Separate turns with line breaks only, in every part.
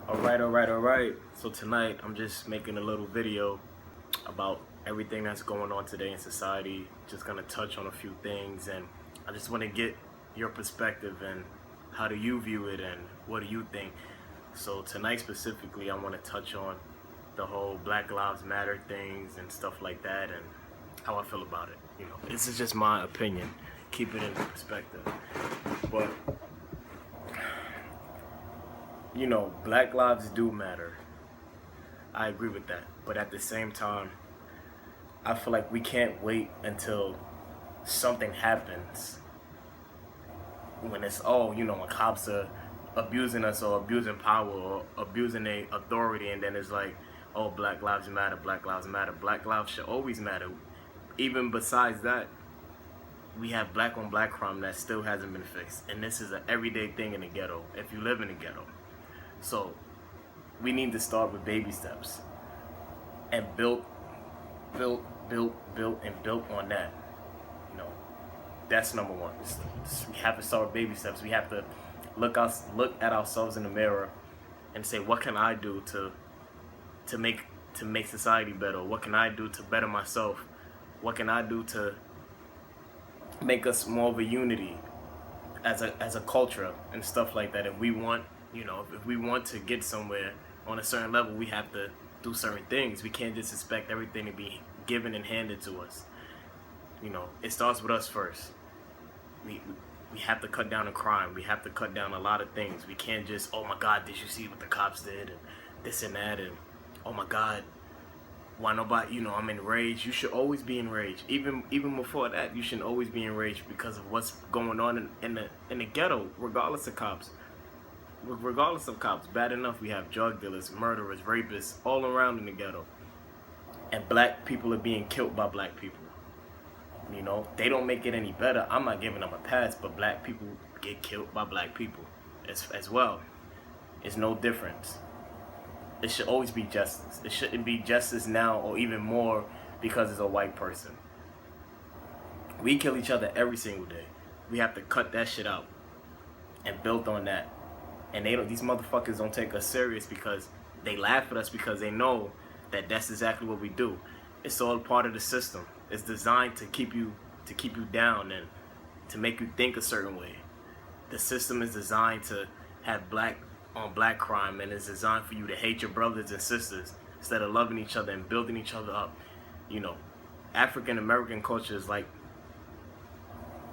Alright. So tonight I'm just making a little video about everything that's going on today in society. Just gonna touch on a few things, and I just want to get your perspective and how do you view it and what do you think. So tonight specifically, I want to touch on the whole Black Lives Matter things and stuff like that, and how I feel about it. This is just my opinion. Keep it in perspective, but Black lives do matter. I agree with that. But at the same time, I feel like we can't wait until something happens when it's, when cops are abusing us or abusing power or abusing a authority, and then it's like, oh, Black lives matter, Black lives matter. Black lives should always matter. Even besides that, we have black on black crime that still hasn't been fixed. And this is an everyday thing in the ghetto, if you live in the ghetto. So we need to start with baby steps and build on that. That's number one. We have to start with baby steps. We have to look at ourselves in the mirror and say, what can I do to make society better? What can I do to better myself? What can I do to make us more of a unity as a culture and stuff like that? If we want to get somewhere on a certain level, we have to do certain things. We can't just expect everything to be given and handed to us. It starts with us first. We have to cut down on crime. We have to cut down a lot of things. We can't just, oh my God, did you see what the cops did and this and that, and oh my God, why nobody, I'm enraged. You should always be enraged. Even before that, you should always be enraged because of what's going on in the ghetto, regardless of cops. Bad enough we have drug dealers, murderers, rapists all around in the ghetto. And black people are being killed by black people. They don't make it any better. I'm not giving them a pass, but black people get killed by black people as well. It's no difference. It should always be justice. It shouldn't be justice now or even more because it's a white person. We kill each other every single day. We have to cut that shit out and build on that. And these motherfuckers don't take us serious because they laugh at us because they know that that's exactly what we do. It's all part of the system. It's designed to keep you down and to make you think a certain way. The system is designed to have black on black crime, and it's designed for you to hate your brothers and sisters instead of loving each other and building each other up. African American culture is like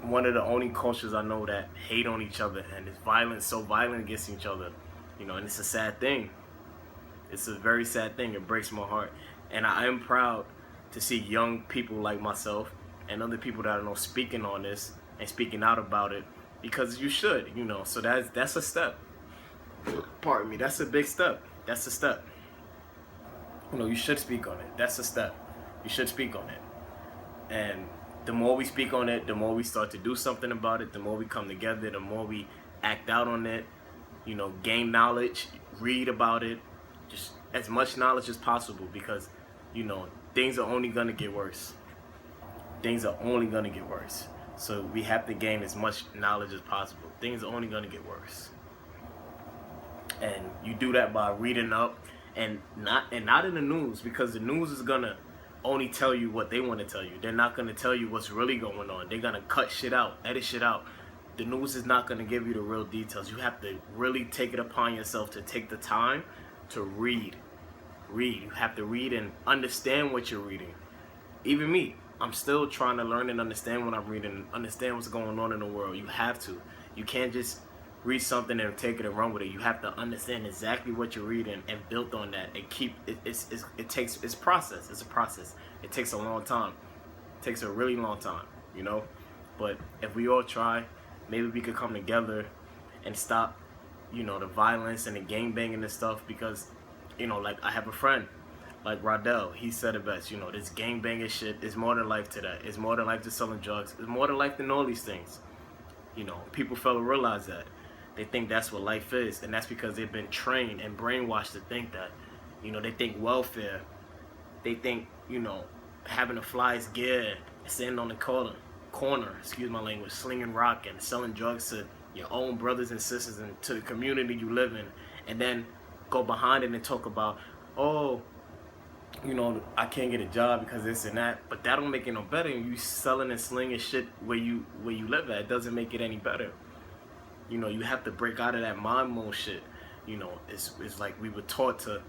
one of the only cultures I know that hate on each other and is so violent against each other. And it's a sad thing. It's a very sad thing. It breaks my heart. And I am proud to see young people like myself and other people that I know speaking on this and speaking out about it, because you should, so that's a step. Pardon me, that's a big step. That's a step. You should speak on it. That's a step. You should speak on it. And the more we speak on it, the more we start to do something about it, the more we come together, the more we act out on it, gain knowledge, read about it, just as much knowledge as possible, because, things are only going to get worse. Things are only going to get worse. So we have to gain as much knowledge as possible. Things are only going to get worse. And you do that by reading up and not in the news, because the news is going to only tell you what they want to tell you. They're not going to tell you what's really going on. They're going to cut shit out, edit shit out. The news is not going to give you the real details. You have to really take it upon yourself to take the time to read. You have to read and understand what you're reading. Even me, I'm still trying to learn and understand what I'm reading and understand what's going on in the world. You have to. You can't just read something and take it and run with it. You have to understand exactly what you're reading and build on that and keep it. It's process. It's a process. It takes a long time. It takes a really long time, But if we all try, maybe we could come together and stop, the violence and the gang banging and stuff, because, like I have a friend, like Rodell, he said it best, this gang banging shit is more than life to that. It's more than life to selling drugs. It's more than life than all these things. People fail to realize that. They think that's what life is, and that's because they've been trained and brainwashed to think that. They think welfare. They think, having a fly's gear, standing on the corner, excuse my language, slinging rock and selling drugs to your own brothers and sisters and to the community you live in, and then go behind it and talk about, oh, you know, I can't get a job because this and that, but that don't make it no better. You selling and slinging shit where you live at, it doesn't make it any better. You know, you have to break out of that mind mode shit. You know, it's like we were taught to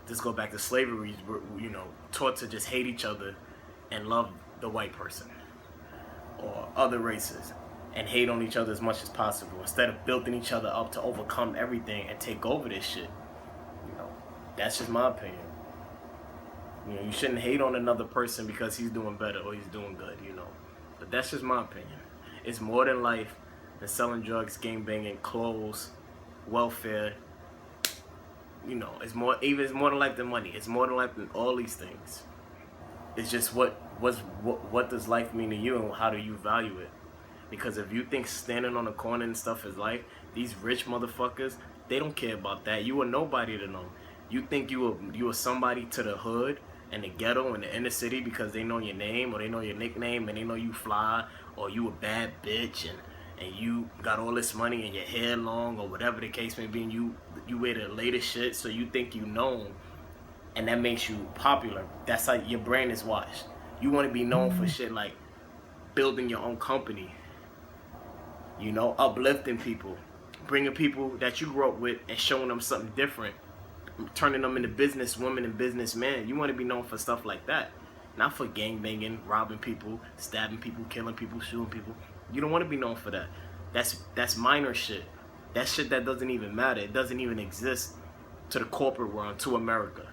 just go back to slavery. You know, taught to just hate each other and love the white person or other races and hate on each other as much as possible instead of building each other up to overcome everything and take over this shit. You know, that's just my opinion. You know, you shouldn't hate on another person because he's doing better or he's doing good, you know. But that's just my opinion. It's more than life than selling drugs, gang banging, clothes, welfare. You know, it's more than life than money. It's more than life than all these things. It's just what does life mean to you and how do you value it? Because if you think standing on the corner and stuff is life, these rich motherfuckers, they don't care about that. You are nobody to them. You think you are somebody to the hood and the ghetto and the inner city because they know your name or they know your nickname and they know you fly or you a bad bitch and you got all this money and your hair long or whatever the case may be, and you wear the latest shit, so you think you known and that makes you popular. That's how your brain is washed. You want to be known for shit like building your own company, you know, uplifting people, bringing people that you grew up with and showing them something different, turning them into business women and businessmen. You want to be known for stuff like that, not for gang banging, robbing people, stabbing people, killing people, shooting people. You don't want to be known for that. That's minor shit. That shit that doesn't even matter. It doesn't even exist to the corporate world, to America.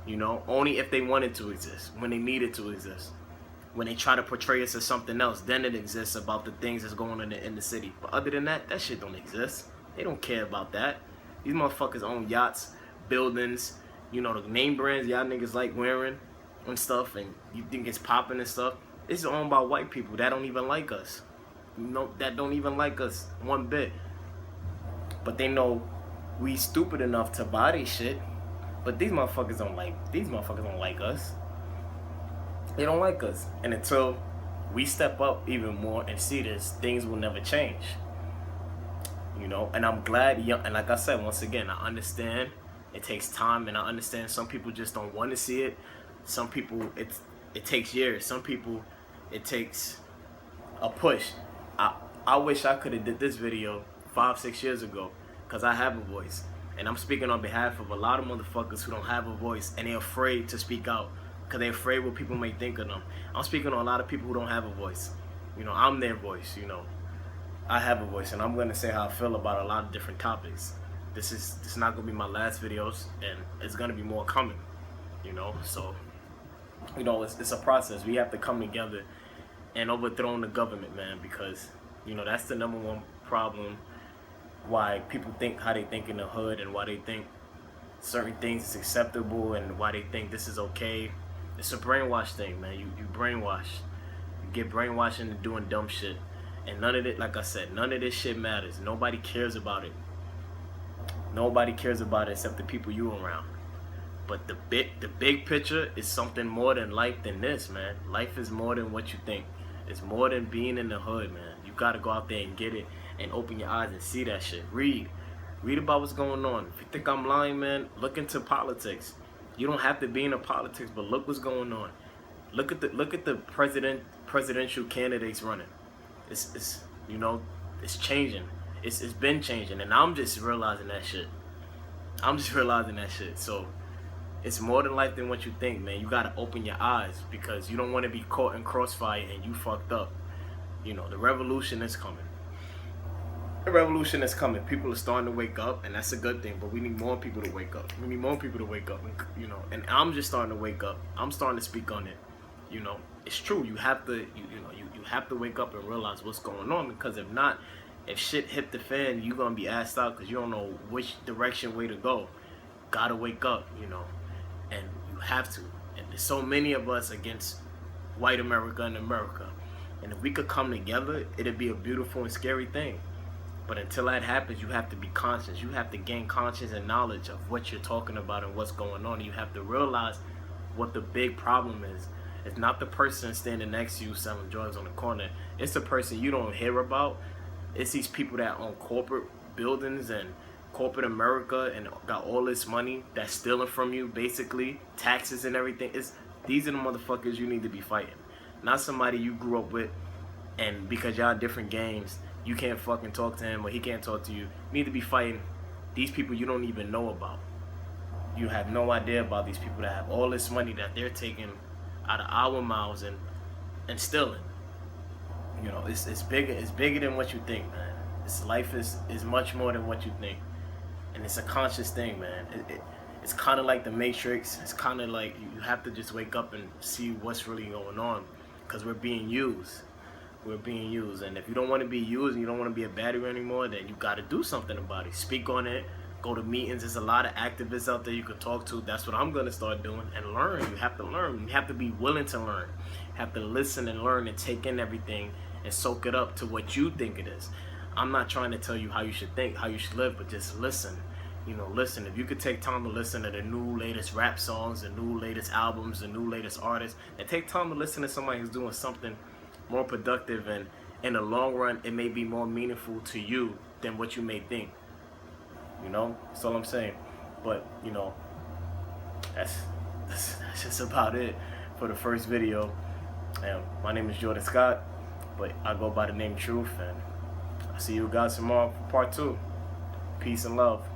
You know, only if they wanted to exist, when they needed to exist. When they try to portray us as something else, then it exists about the things that's going on in the city. But other than that, that shit don't exist. They don't care about that. These motherfuckers own yachts, buildings, you know, the name brands y'all niggas like wearing and stuff, and you think it's popping and stuff. It's owned by white people that don't even like us. You know, that don't even like us one bit. But they know we stupid enough to buy this shit. But these motherfuckers don't like us. They don't like us. And until we step up even more and see this, things will never change. You know, and I'm glad, and like I said, once again, I understand it takes time, and I understand some people just don't want to see it. Some people, it takes years. Some people, it takes a push. I wish I could have did this video 5-6 years ago, because I have a voice. And I'm speaking on behalf of a lot of motherfuckers who don't have a voice, and they're afraid to speak out because they're afraid what people may think of them. I'm speaking on a lot of people who don't have a voice. You know, I'm their voice, you know. I have a voice, and I'm going to say how I feel about a lot of different topics. This is not going to be my last videos, and it's going to be more coming, you know. So, you know, it's a process. We have to come together and overthrow the government, man, because, you know, that's the number one problem why people think how they think in the hood and why they think certain things is acceptable and why they think this is okay. It's a brainwash thing, man. You brainwash. You get brainwashed into doing dumb shit. And none of it, like I said, none of this shit matters. Nobody cares about it. Nobody cares about it except the people you around. But the big picture is something more than life than this, man. Life is more than what you think. It's more than being in the hood, man. You gotta go out there and get it and open your eyes and see that shit. Read about what's going on. If you think I'm lying, man, look into politics. You don't have to be into politics, but look what's going on. Look at the presidential candidates running. It's you know, it's changing. It's been changing, and I'm just realizing that shit. So it's more than life than what you think, man. You gotta open your eyes because you don't want to be caught in crossfire and you fucked up. You know, the revolution is coming. The revolution is coming. People are starting to wake up, and that's a good thing. But we need more people to wake up. We need more people to wake up, you know. And I'm just starting to wake up. I'm starting to speak on it. You know, it's true. You have to, you have to wake up and realize what's going on. Because if not, if shit hit the fan, you're gonna be asked out because you don't know which direction way to go. Gotta wake up, you know, and you have to. And there's so many of us against white America and America. And if we could come together, it'd be a beautiful and scary thing. But until that happens, you have to be conscious. You have to gain conscience and knowledge of what you're talking about and what's going on. You have to realize what the big problem is. It's not the person standing next to you selling drugs on the corner. It's the person you don't hear about. It's these people that own corporate buildings and corporate America and got all this money that's stealing from you, basically taxes and everything. These are the motherfuckers you need to be fighting, not somebody you grew up with, and because y'all different games, you can't fucking talk to him or he can't talk to you. You need to be fighting these people you don't even know about. You have no idea about these people that have all this money that they're taking out of our mouths and stealing. You know, it's bigger than what you think, man. This life is much more than what you think, and it's a conscious thing, man. It's kind of like the Matrix. It's kind of like you have to just wake up and see what's really going on, because we're being used. We're being used, and if you don't want to be used and you don't want to be a battery anymore, then you got to do something about it. Speak on it. Go to meetings. There's a lot of activists out there you can talk to. That's what I'm going to start doing, and learn. You have to learn. You have to be willing to learn. You have to listen and learn and take in everything and soak it up to what you think it is. I'm not trying to tell you how you should think, how you should live, but just listen. You know, listen. If you could take time to listen to the new latest rap songs, the new latest albums, the new latest artists, and take time to listen to somebody who's doing something more productive, and in the long run it may be more meaningful to you than what you may think. You know, that's all I'm saying. But you know, that's just about it for the first video. And my name is Jordan Scott, but I go by the name Truth, and I'll see you guys tomorrow for part 2. Peace and love.